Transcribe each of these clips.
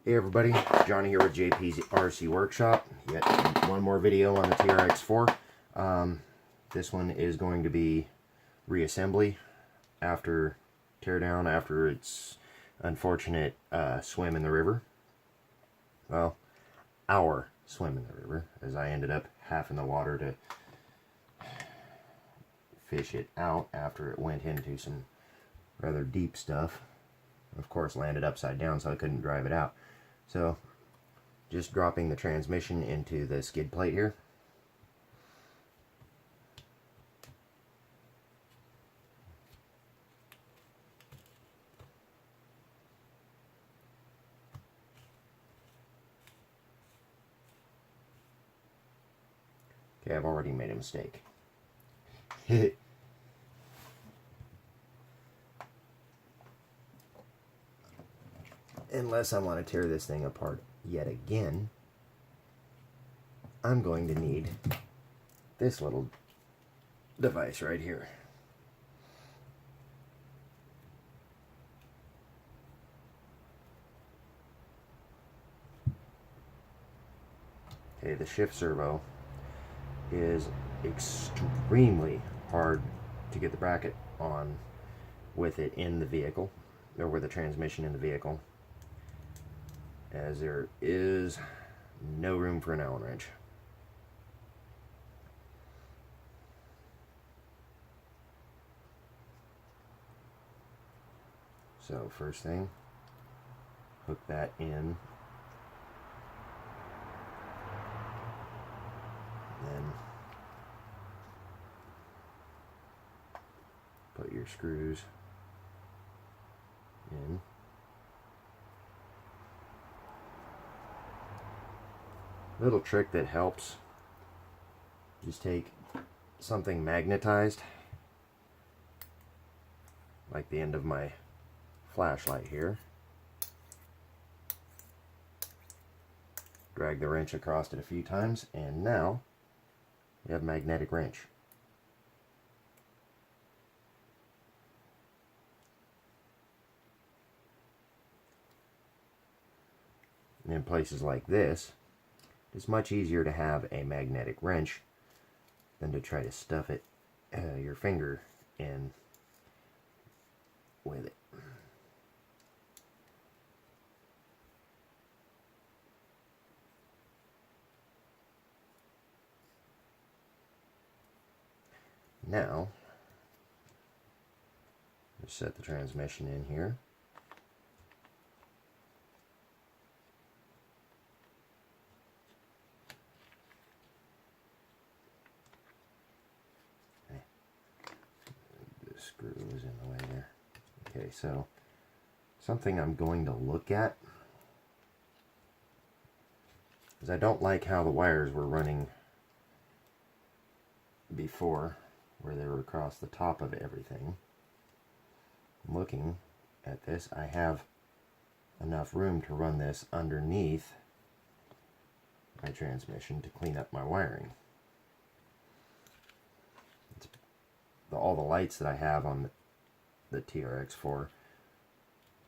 Hey everybody, Johnny here with JP's RC Workshop. Yet one more video on the Trx4. This one is going to be reassembly after teardown, after its unfortunate swim in the river. Well, our swim in the river, as I ended up half in the water to fish it out after it went into some rather deep stuff. Of course, landed upside down, so I couldn't drive it out. So, just dropping the transmission into the skid plate here. Okay, I've already made a mistake. Unless I want to tear this thing apart yet again, I'm going to need this little device right here. Okay, the shift servo is extremely hard to get the bracket on with it in the vehicle, or with the transmission in the vehicle, as there is no room for an Allen wrench. So first thing, hook that in, then put your screws in. Little trick that helps, just take something magnetized, like the end of my flashlight here, drag the wrench across it a few times, and now you have a magnetic wrench. And in places like this, it's much easier to have a magnetic wrench than to try to stuff it, your finger in with it. Now, just set the transmission in here. Screw is in the way there. Okay, so something I'm going to look at is I don't like how the wires were running before, where they were across the top of everything. Looking at this, I have enough room to run this underneath my transmission to clean up my wiring. All the lights that I have on the Trx4,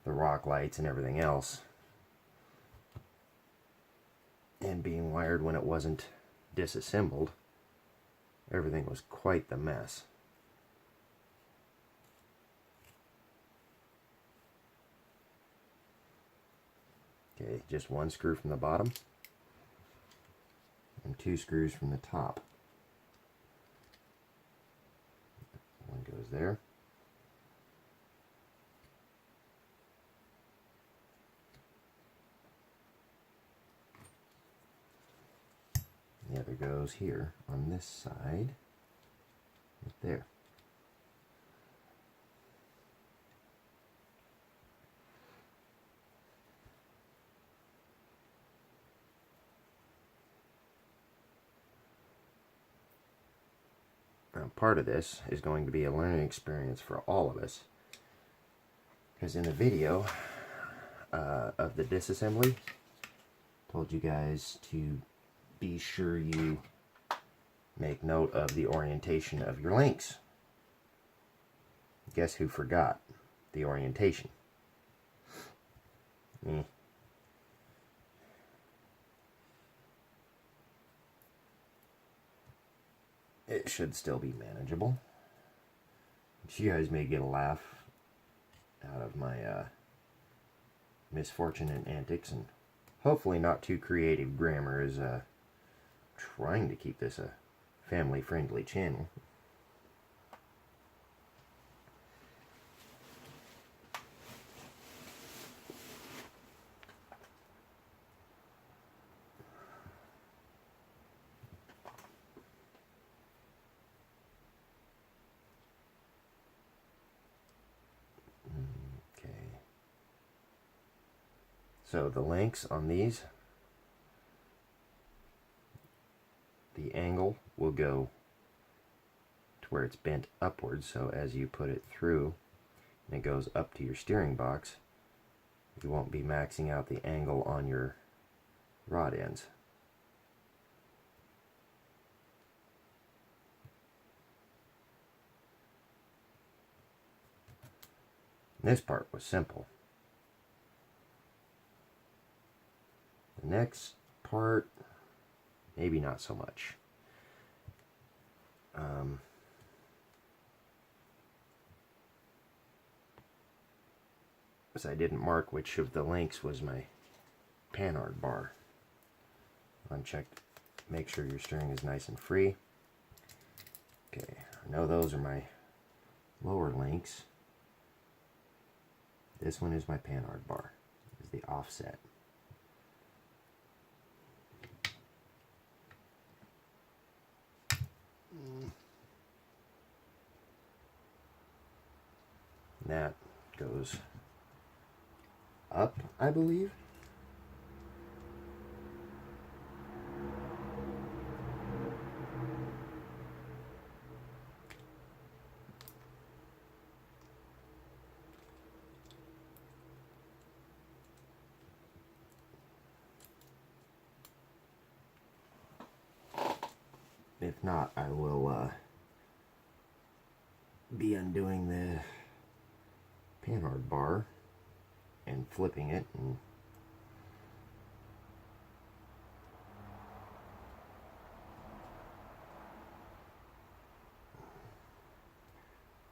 the rock lights and everything else, and being wired when it wasn't disassembled, everything was quite the mess. Okay, just one screw from the bottom and two screws from the top. One goes there. The other goes here on this side, right there. Now, part of this is going to be a learning experience for all of us, because in the video of the disassembly, I told you guys to be sure you make note of the orientation of your links. Guess who forgot the orientation? Me. it should still be manageable. You guys may get a laugh out of my misfortune and antics, and hopefully not too creative grammar, is trying to keep this a family-friendly channel. So the lengths on these, the angle will go to where it's bent upwards, so as you put it through and it goes up to your steering box, you won't be maxing out the angle on your rod ends. This part was simple. The next part, maybe not so much. Because I didn't mark which of the links was my panhard bar. Uncheck, make sure your steering is nice and free. Okay, I know those are my lower links. This one is my panhard bar, is the offset. That goes up, I believe. If not, I will be undoing the panhard bar and flipping it, and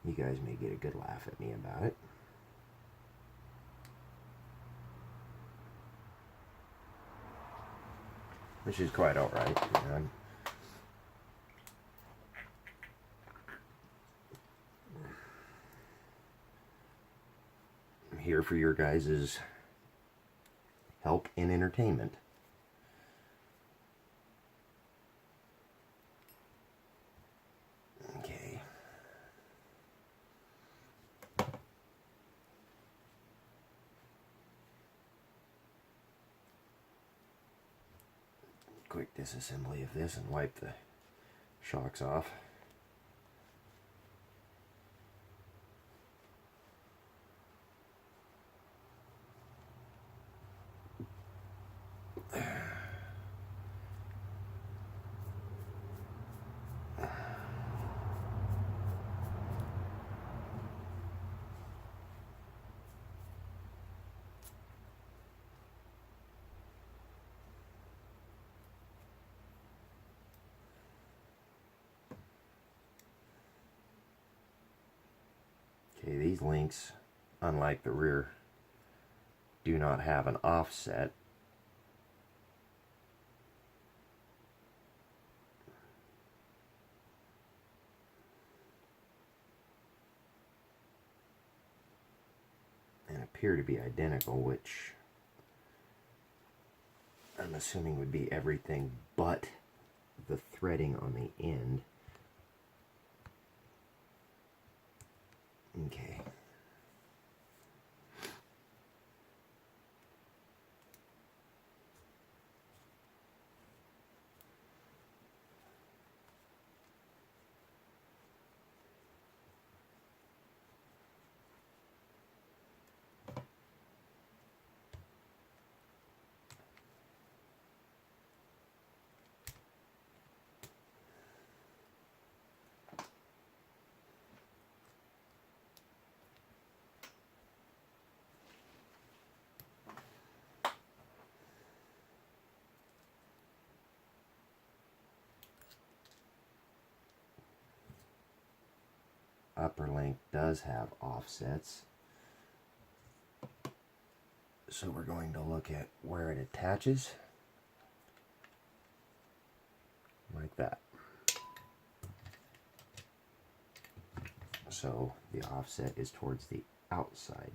you guys may get a good laugh at me about it. Which is quite alright. You know, I'm here for your guys' help and entertainment. Okay. Quick disassembly of this and wipe the shocks off. Okay, these links, unlike the rear, do not have an offset. And appear to be identical, which I'm assuming would be everything but the threading on the end. Okay. upper link does have offsets. So we're going to look at where it attaches, like that. So the offset is towards the outside.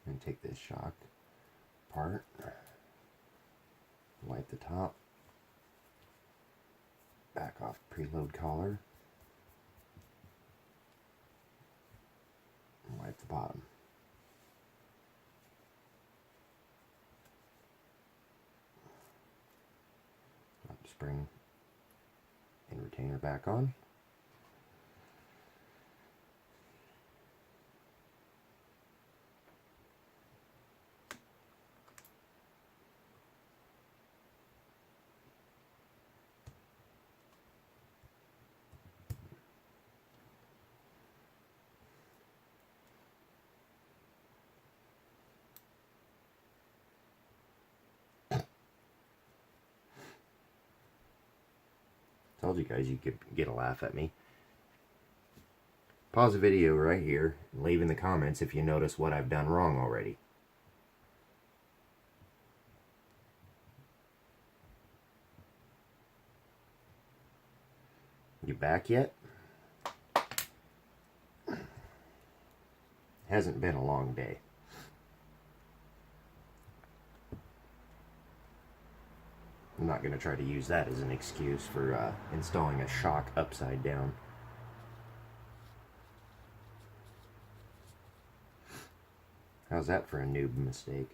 And take this shock apart, wipe the top, back off preload collar, and wipe the bottom. Drop the spring and retainer back on. Told you guys you could get a laugh at me. Pause the video right here and leave in the comments if you notice what I've done wrong already. You back yet? Hasn't been a long day. I'm not going to try to use that as an excuse for installing a shock upside down. How's that for a noob mistake?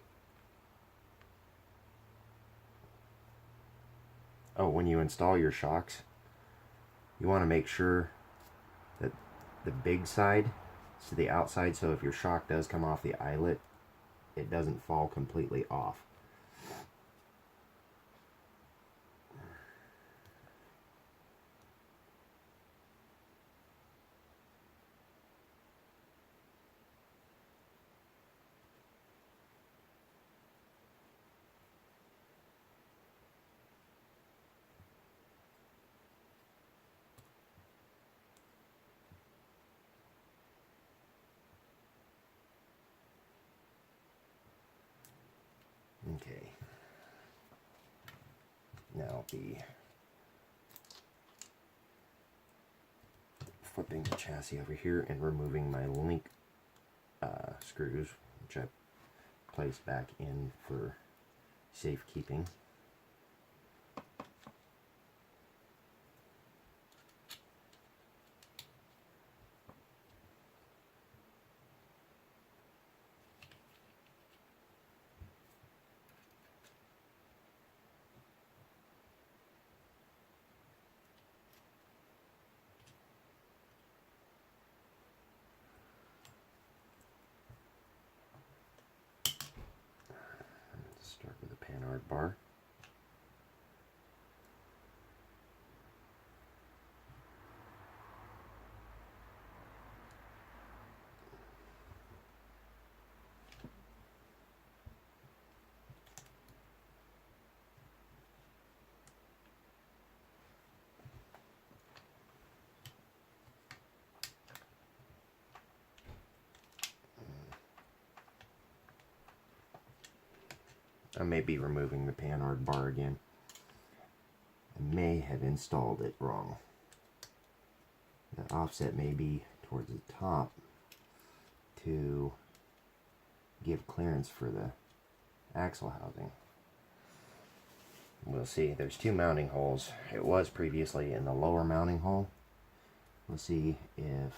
Oh, when you install your shocks, you want to make sure that the big side is to the outside, so if your shock does come off the eyelet, it doesn't fall completely off. Okay. Now I'll be flipping the chassis over here and removing my link screws, which I placed back in for safekeeping. Start with a panhard bar. I may be removing the panhard bar again. I may have installed it wrong. The offset may be towards the top to give clearance for the axle housing. We'll see. There's two mounting holes. It was previously in the lower mounting hole. We'll see if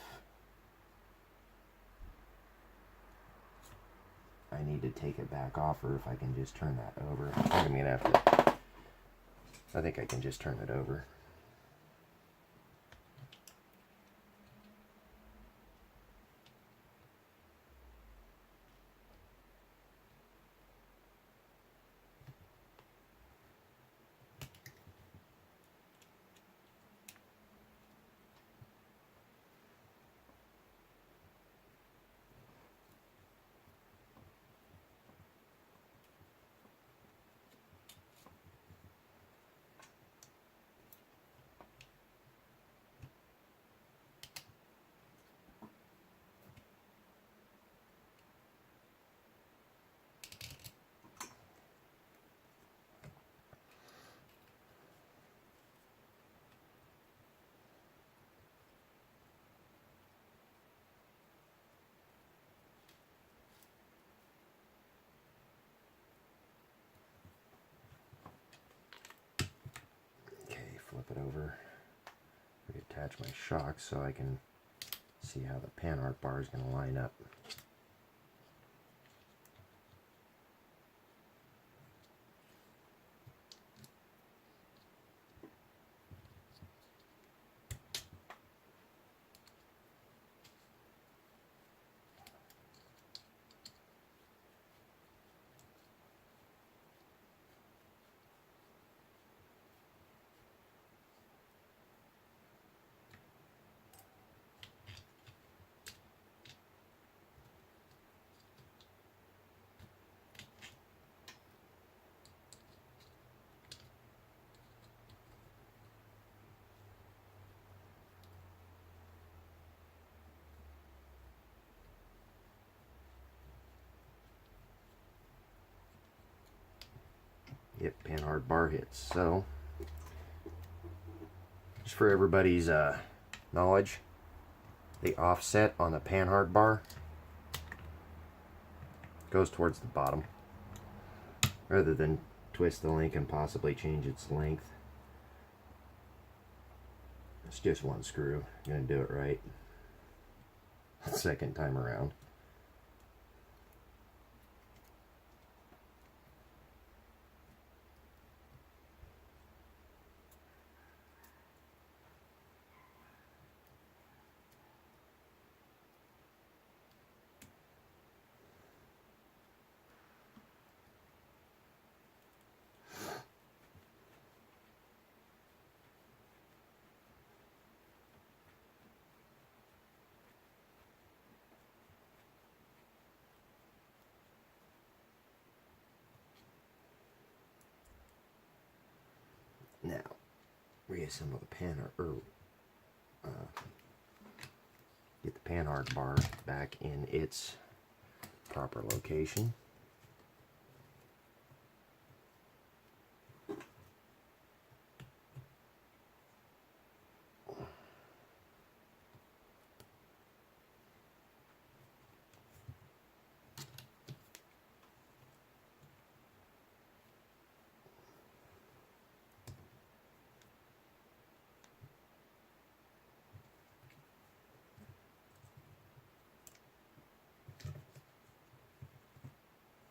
I need to take it back off, or if I can just turn that over. I think I'm going to have to, I think I can just turn it over. Flip it over, reattach my shocks so I can see how the panhard bar is going to line up. Yep, panhard bar hits. So, just for everybody's knowledge, the offset on the panhard bar goes towards the bottom, rather than twist the link and possibly change its length. It's just one screw. I'm going to do it right second time around. Now, reassemble the panhard, get the panhard bar back in its proper location.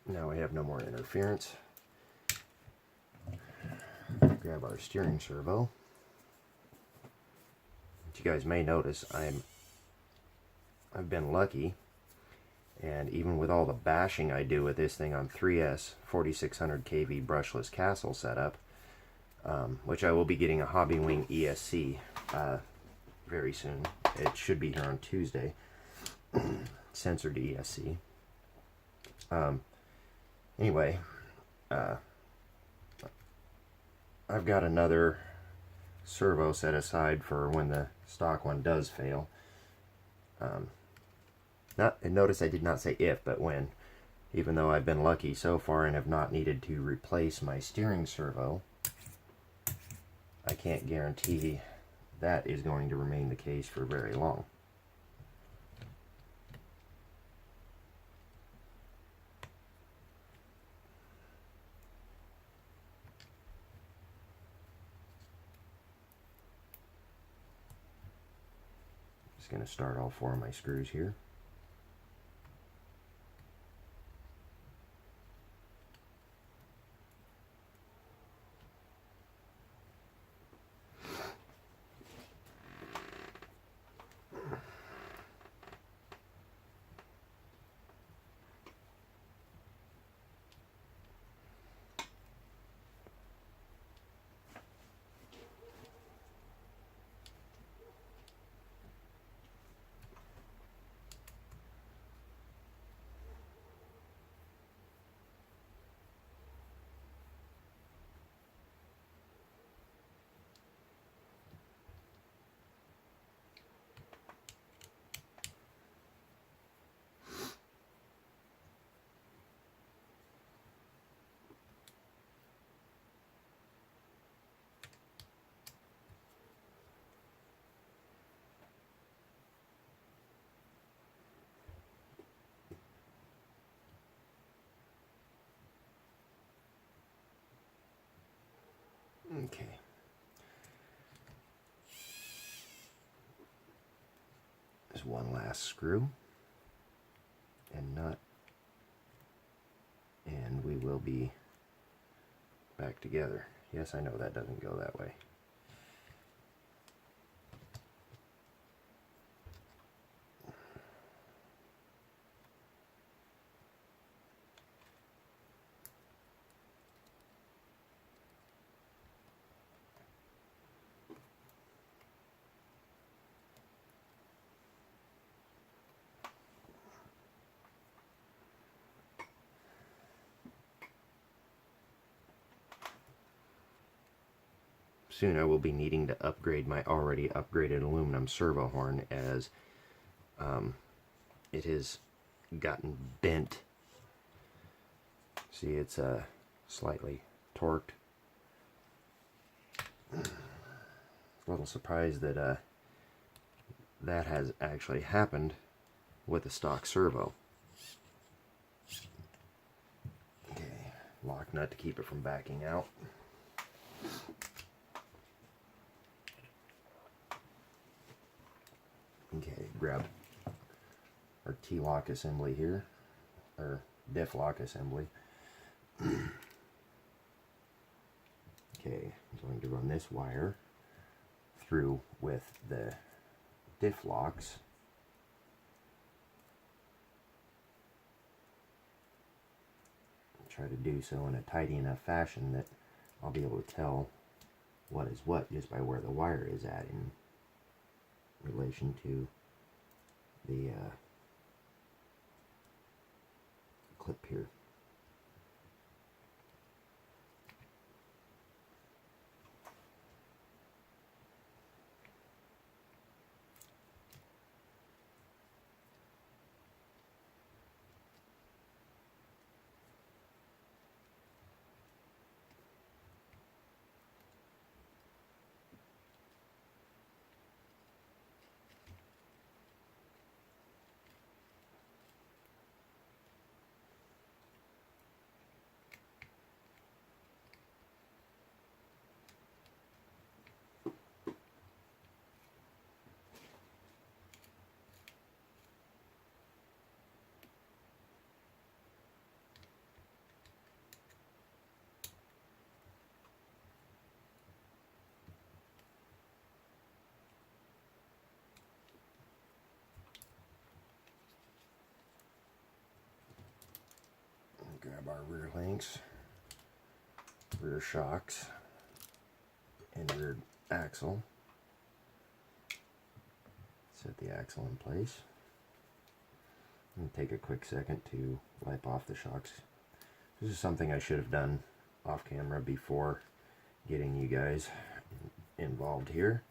Now we have no more interference. Grab our steering servo. As you guys may notice, I've been lucky, and even with all the bashing I do with this thing on 3S 4600 kV brushless castle setup, which I will be getting a Hobby Wing ESC very soon. It should be here on Tuesday. Censored ESC. Anyway, I've got another servo set aside for when the stock one does fail. Notice I did not say if, but when. Even though I've been lucky so far and have not needed to replace my steering servo, I can't guarantee that is going to remain the case for very long. Just going to start all 4 of my screws here. Okay. There's one last screw and nut, and we will be back together. Yes, I know that doesn't go that way. Soon I will be needing to upgrade my already upgraded aluminum servo horn, as it has gotten bent. See, it's slightly torqued. A little surprised that that has actually happened with a stock servo. Okay, lock nut to keep it from backing out. Okay, grab our T-lock assembly here, or diff lock assembly. Okay, I'm going to run this wire through with the diff locks. Try to do so in a tidy enough fashion that I'll be able to tell what is what just by where the wire is at in relation to the clip here. Grab our rear links, rear shocks, and rear axle. Set the axle in place. And take a quick second to wipe off the shocks. This is something I should have done off camera before getting you guys involved here.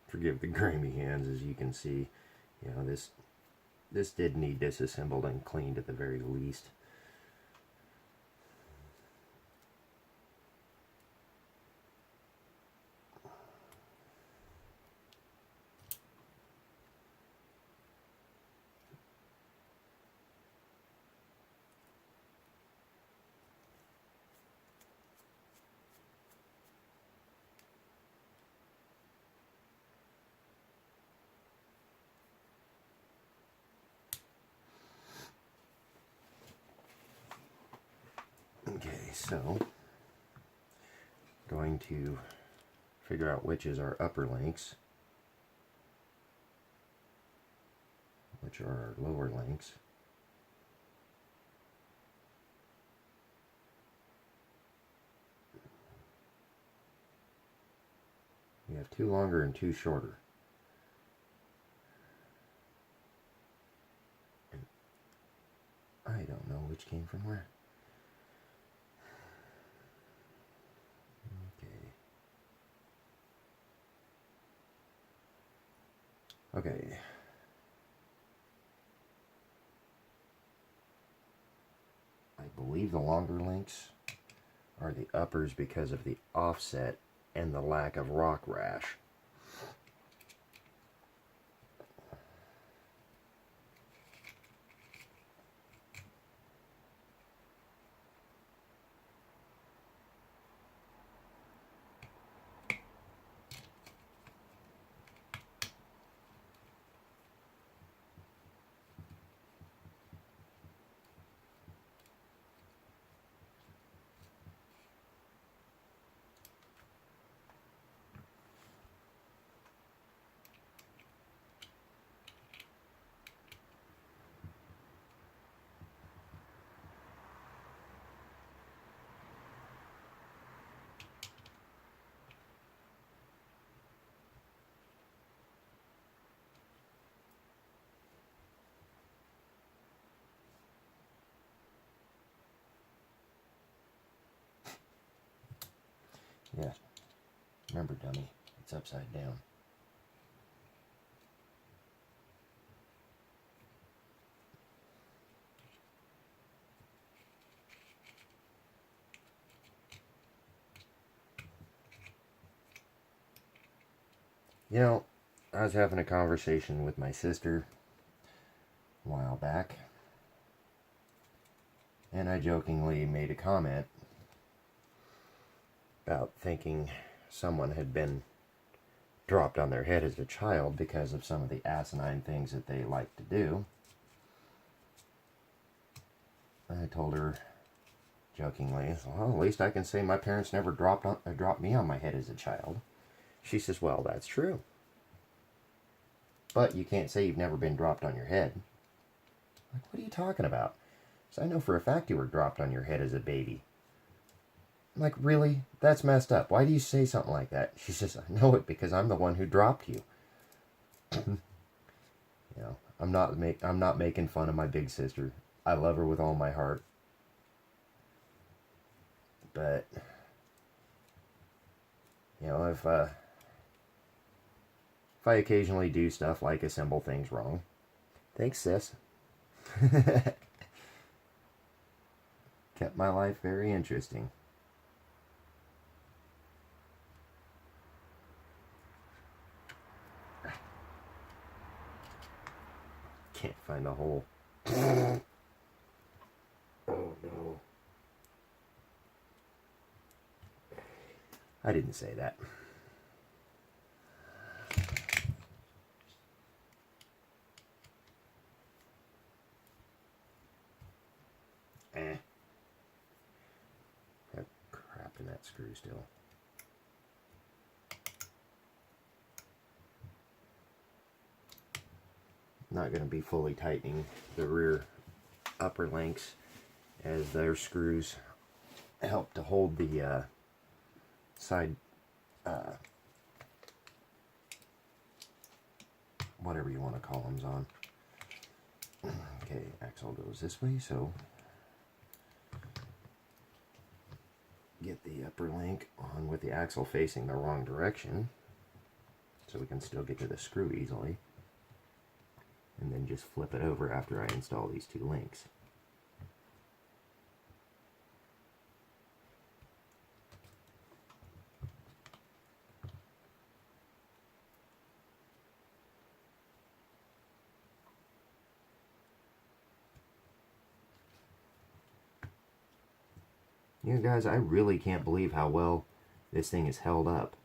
Forgive the grimy hands, as you can see. You know, this did need disassembled and cleaned at the very least. Okay, so going to figure out which is our upper links, which are our lower links. We have two longer and two shorter. And I don't know which came from where. Okay. believe the longer links are the uppers because of the offset and the lack of rock rash. Yeah, remember, dummy, it's upside down. You know, I was having a conversation with my sister a while back, and I jokingly made a comment about thinking someone had been dropped on their head as a child because of some of the asinine things that they like to do. I told her jokingly, well, at least I can say my parents never dropped me on my head as a child. She says, well, that's true. But you can't say you've never been dropped on your head. I'm like, what are you talking about? So I know for a fact you were dropped on your head as a baby. I'm like, really? That's messed up. Why do you say something like that? She says, I know it because I'm the one who dropped you. You know, I'm not making fun of my big sister. I love her with all my heart. But you know, if I occasionally do stuff like assemble things wrong, thanks, sis. Kept my life very interesting. Can't find a hole. Oh no. I didn't say that. Got crap in that screw still. Not going to be fully tightening the rear upper links, as their screws help to hold the side, whatever you want to call them, on. Okay, axle goes this way, so get the upper link on with the axle facing the wrong direction, so we can still get to the screw easily. And then just flip it over after I install these two links. You know, guys, I really can't believe how well this thing is held up.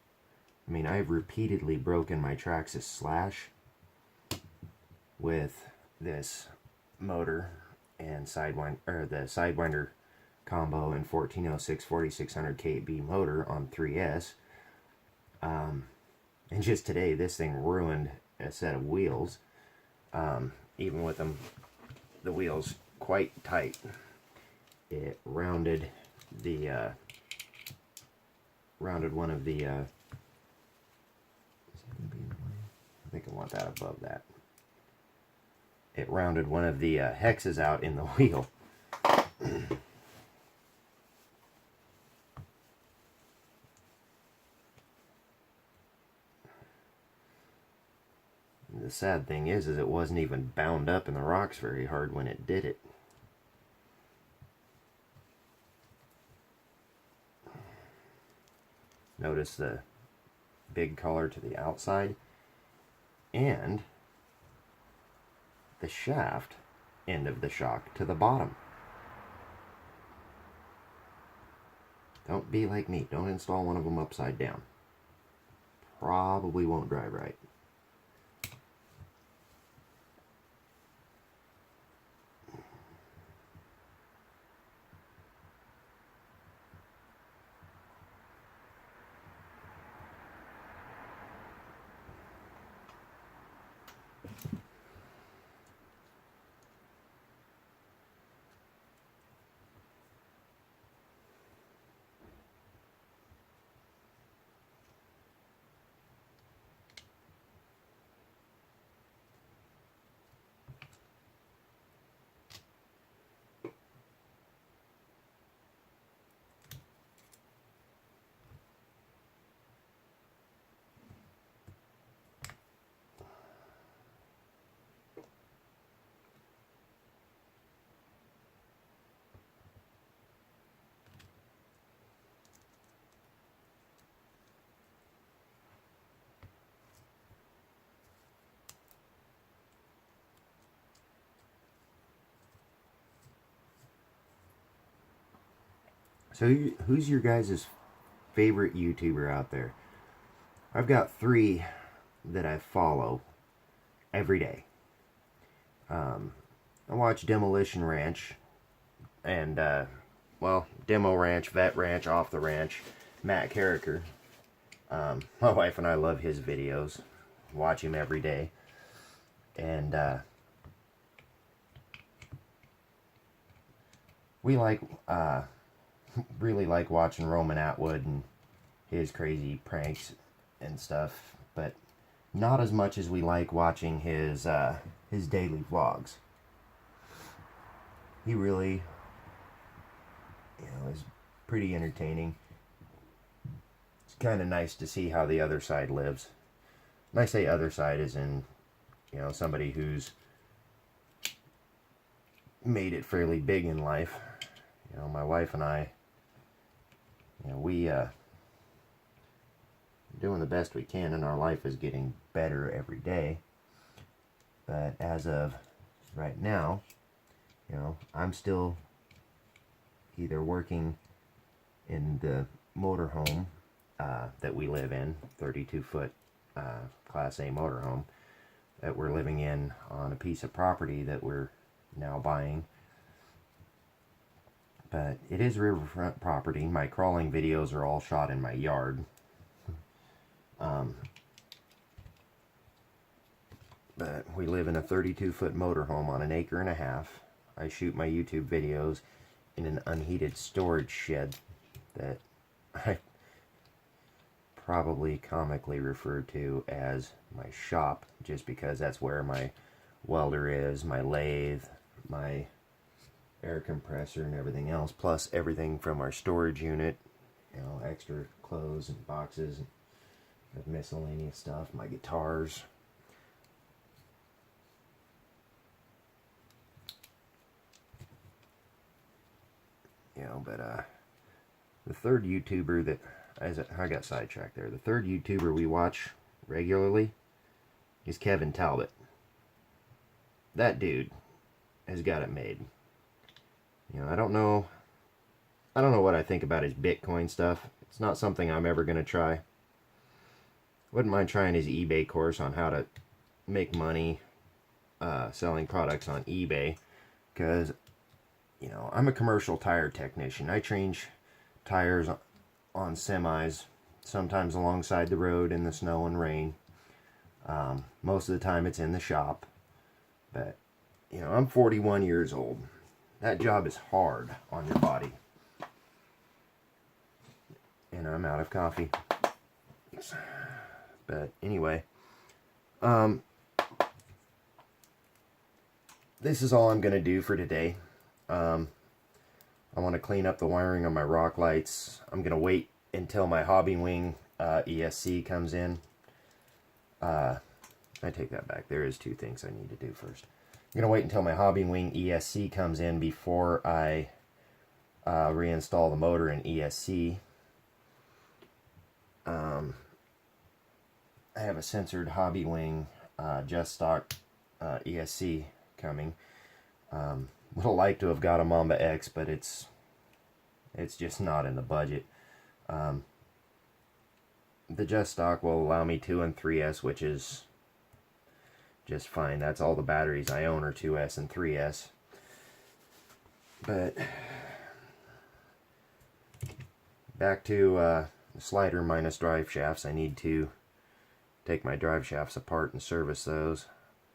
I mean, I've repeatedly broken my Trx4 slash with this motor and the Sidewinder combo and 1406 4600 KB motor on 3S. And just today, this thing ruined a set of wheels. Even with the wheels quite tight, it rounded one of the. I think I want that above that. It rounded one of the hexes out in the wheel. The sad thing is it wasn't even bound up in the rocks very hard when it did it. Notice the big color to the outside, and the shaft end of the shock to the bottom. Don't be like me. Don't install one of them upside down. Probably won't drive right. So who's your guys' favorite YouTuber out there? I've got 3 that I follow every day. I watch Demolition Ranch and, well, Demo Ranch, Vet Ranch, Off the Ranch, Matt Carricker. My wife and I love his videos. Watch him every day. And, we like, really like watching Roman Atwood and his crazy pranks and stuff, but not as much as we like watching his daily vlogs. He really, is pretty entertaining. It's kind of nice to see how the other side lives. And I say other side as in, somebody who's made it fairly big in life. My wife and I, we doing the best we can, and our life is getting better every day. But as of right now, I'm still either working in the motorhome that we live in, 32-foot Class A motorhome that we're living in on a piece of property that we're now buying. But it is riverfront property. My crawling videos are all shot in my yard. But we live in a 32-foot motorhome on an 1.5 acres. I shoot my YouTube videos in an unheated storage shed that I probably comically refer to as my shop, just because that's where my welder is, my lathe, my air compressor, and everything else, plus everything from our storage unit, extra clothes and boxes of miscellaneous stuff, my guitars. But the third YouTuber that, I got sidetracked there, the third YouTuber we watch regularly is Kevin Talbot. That dude has got it made. I don't know what I think about his Bitcoin stuff. It's not something I'm ever going to try. Wouldn't mind trying his eBay course on how to make money selling products on eBay, because I'm a commercial tire technician. I change tires on semis, sometimes alongside the road in the snow and rain. Most of the time it's in the shop. But, I'm 41 years old. That job is hard on your body. And I'm out of coffee. But anyway, this is all I'm going to do for today. I want to clean up the wiring on my rock lights. I'm going to wait until my Hobby Wing ESC comes in. I take that back. There is 2 things I need to do first. I'm going to wait until my Hobby Wing ESC comes in before I reinstall the motor in ESC. I have a censored hobby wing just stock ESC coming. Would have liked to have got a Mamba X, but it's just not in the budget. The just stock will allow me 2 and 3S, which is just fine. That's all the batteries I own are 2S and 3S. But back to the slider minus drive shafts. I need to take my drive shafts apart and service those.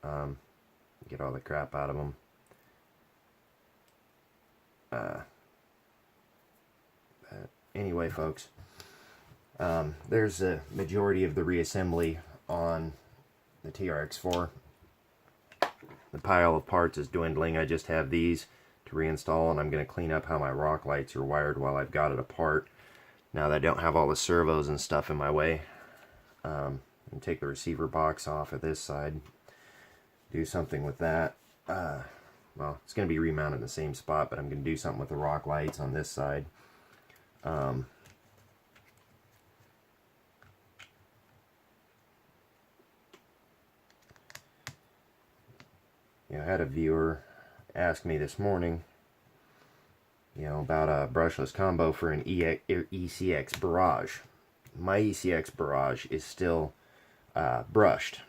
Get all the crap out of them. Anyway, folks, there's a majority of the reassembly on the Trx4. The pile of parts is dwindling. I just have these to reinstall, and I'm going to clean up how my rock lights are wired while I've got it apart, now that I don't have all the servos and stuff in my way. And take the receiver box off of this side, do something with that. Well, it's going to be remounted in the same spot, but I'm going to do something with the rock lights on this side. You know, I had a viewer ask me this morning, you know, about a brushless combo for an ECX Barrage. My ECX Barrage is still brushed,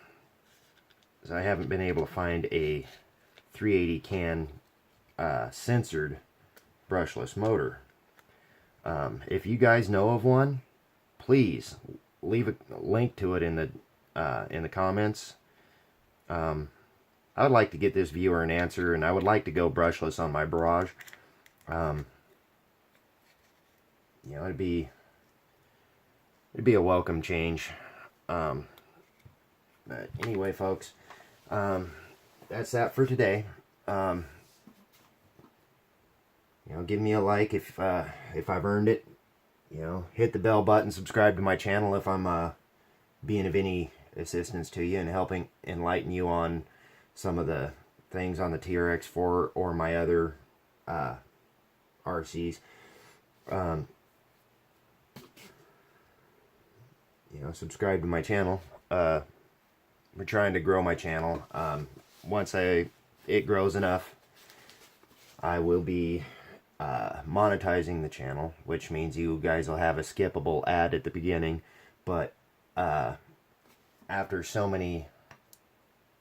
so I haven't been able to find a 380 can censored brushless motor. If you guys know of one, please leave a link to it in the comments. I would like to get this viewer an answer, and I would like to go brushless on my Barrage. You know, it'd be a welcome change. But anyway, folks, that's that for today. You know, give me a like if I've earned it. You know, hit the bell button, subscribe to my channel if I'm being of any assistance to you and helping enlighten you on some of the things on the Trx4 or my other RCs. You know, subscribe to my channel. We're trying to grow my channel. Once it grows enough, I will be monetizing the channel, which means you guys will have a skippable ad at the beginning. But after so many,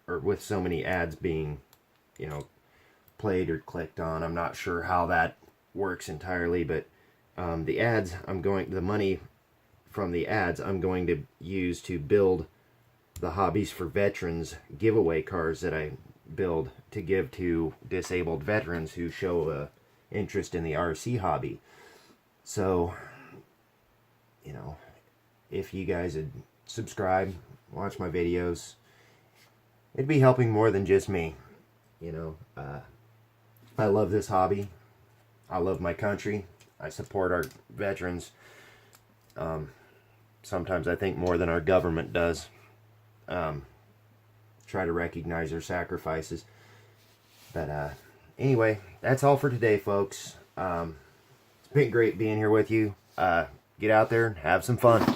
or with so many ads being, you know, played or clicked on, I'm not sure how that works entirely. But the money from the ads I'm going to use to build the Hobbies for Veterans giveaway cards that I build to give to disabled veterans who show interest in the RC hobby. So, you know, if you guys would subscribe, watch my videos, it'd be helping more than just me. You know, I love this hobby. I love my country. I support our veterans. Sometimes I think more than our government does. Try to recognize their sacrifices. But anyway, that's all for today, folks. It's been great being here with you. Get out there and have some fun.